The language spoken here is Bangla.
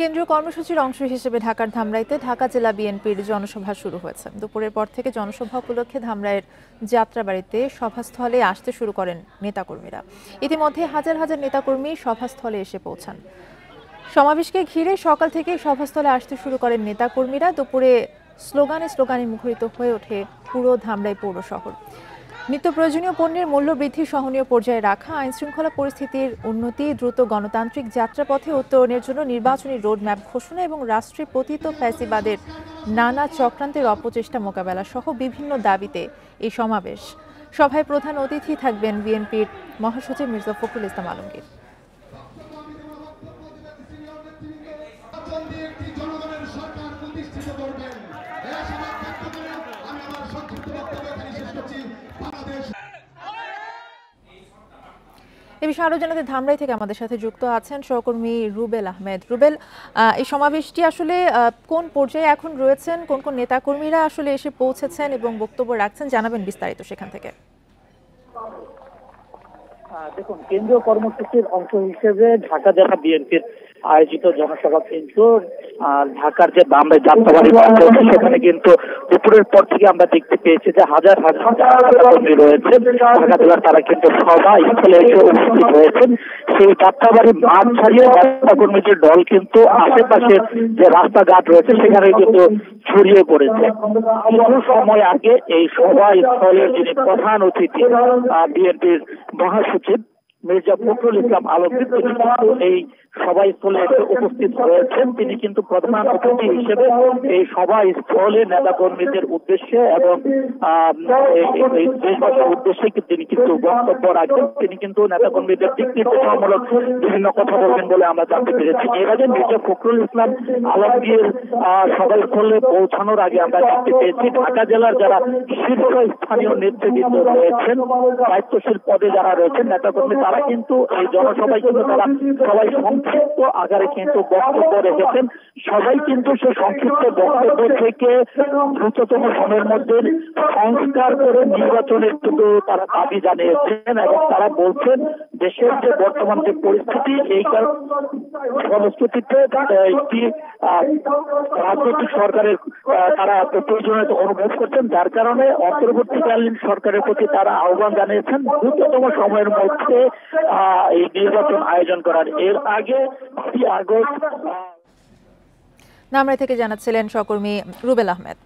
কেন্দ্রীয় কর্মসূচির অংশ হিসেবে ঢাকার ধামরাইতে ঢাকা জেলা বিএনপির জনসভা শুরু হয়েছে। দুপুরের পর থেকে জনসভা উপলক্ষে ধামরাইয়ের যাত্রাবাড়িতে সভাস্থলে আসতে শুরু করেন নেতাকর্মীরা। ইতিমধ্যে হাজার হাজার নেতাকর্মী সভাস্থলে এসে পৌঁছান। সমাবেশকে ঘিরে সকাল থেকে সভাস্থলে আসতে শুরু করেন নেতাকর্মীরা। দুপুরে স্লোগানে মুখরিত হয়ে ওঠে পুরো ধামরাই পৌর শহর। নিত্য প্রয়োজনীয় পণ্যের মূল্য বৃদ্ধি সহনীয় পর্যায়ে রাখা, আইনশৃঙ্খলা পরিস্থিতির উন্নতি, দ্রুত গণতান্ত্রিক যাত্রাপথে উত্তরণের জন্য নির্বাচনী রোডম্যাপ ঘোষণা এবং রাষ্ট্রে পতিত ফ্যাসিবাদের নানা চক্রান্তের অপচেষ্টা মোকাবেলা সহ বিভিন্ন দাবিতে এই সমাবেশ। সভায় প্রধান অতিথি থাকবেন বিএনপির মহাসচিব মির্জা ফখরুল ইসলাম আলমগীর। এ বিষয়ে আরো জানাতে ধামরাই থেকে আমাদের সাথে যুক্ত আছেন সহকর্মী রুবেল আহমেদ। রুবেল, এই সমাবেশটি আসলে কোন পর্যায়ে এখন রয়েছেন, কোন কোন নেতাকর্মীরা আসলে এসে পৌঁছেছেন এবং বক্তব্য রাখছেন, জানাবেন বিস্তারিত সেখান থেকে। দেখুন, কেন্দ্রীয় কর্মসূচির অংশ হিসেবে ঢাকা জেলা বিএনপির আয়োজিত জনসভা কিন্তু ঢাকার যে ধামরাই যাত্রাবাড়ি সেখানে কিন্তু দুপুরের পর থেকে আমরা দেখতে পেয়েছি যে হাজার হাজার কর্মী রয়েছে ঢাকা জেলার, তারা কিন্তু সভা স্থলে এসে উপস্থিত হয়েছেন। সেই যাত্রাবাড়ি মাঠ ছাড়িয়ে নেতাকর্মীদের দল কিন্তু আশেপাশে যে রাস্তাঘাট রয়েছে সেখানে কিন্তু ছড়িয়ে পড়েছে। কিছু সময় আগে এই সভা স্থলের যিনি প্রধান অতিথি বিএনপির মহাসচিব মির্জা ফখরুল ইসলাম আলমগীর, তিনি কিন্তু এই সভাস্থলে উপস্থিত হয়েছেন। তিনি কিন্তু প্রধান অতিথি হিসেবে এই সভাস্থলে নেতা কর্মীদের উদ্দেশ্যে এবং দেশবাসীর উদ্দেশ্যে তিনি কিন্তু বক্তব্য রাখবেন। তিনি কিন্তু নেতা কর্মীদের দিক নির্দেশনামূলক বিভিন্ন কথা বলবেন বলে আমরা জানতে পেরেছি। এর আগে মির্জা ফখরুল ইসলাম আলমগীর সভাস্থলে পৌঁছানোর আগে আমরা দেখতে পেয়েছি ঢাকা জেলার যারা শীর্ষস্থানীয় নেতৃবৃন্দ রয়েছেন, দায়িত্বশীল পদে যারা রয়েছেন নেতাকর্মী, তারা কিন্তু এই জনসভায় কিন্তু তারা সবাই সংক্ষিপ্ত আকারে কিন্তু বক্তব্য রেখেছেন। সবাই কিন্তু সেই সংক্ষিপ্ত বক্তব্য থেকে দ্রুততম সময়ের মধ্যে সংস্কার করে নির্বাচনের কিন্তু তারা দাবি জানিয়েছেন এবং তারা বলছেন দেশের যে বর্তমান যে পরিস্থিতি, এই পরিস্থিতিতে একটি রাজনৈতিক সরকারের তারা প্রয়োজনীয়তা অনুভব করছেন, যার কারণে অন্তর্বর্তীকালীন সরকারের প্রতি তারা আহ্বান জানিয়েছেন দ্রুততম সময়ের মধ্যে এই নির্বাচন আয়োজন করার। এর আগে 8 আগস্ট ধামরাই থেকে জানাচ্ছিলেন সহকর্মী রুবেল আহমেদ।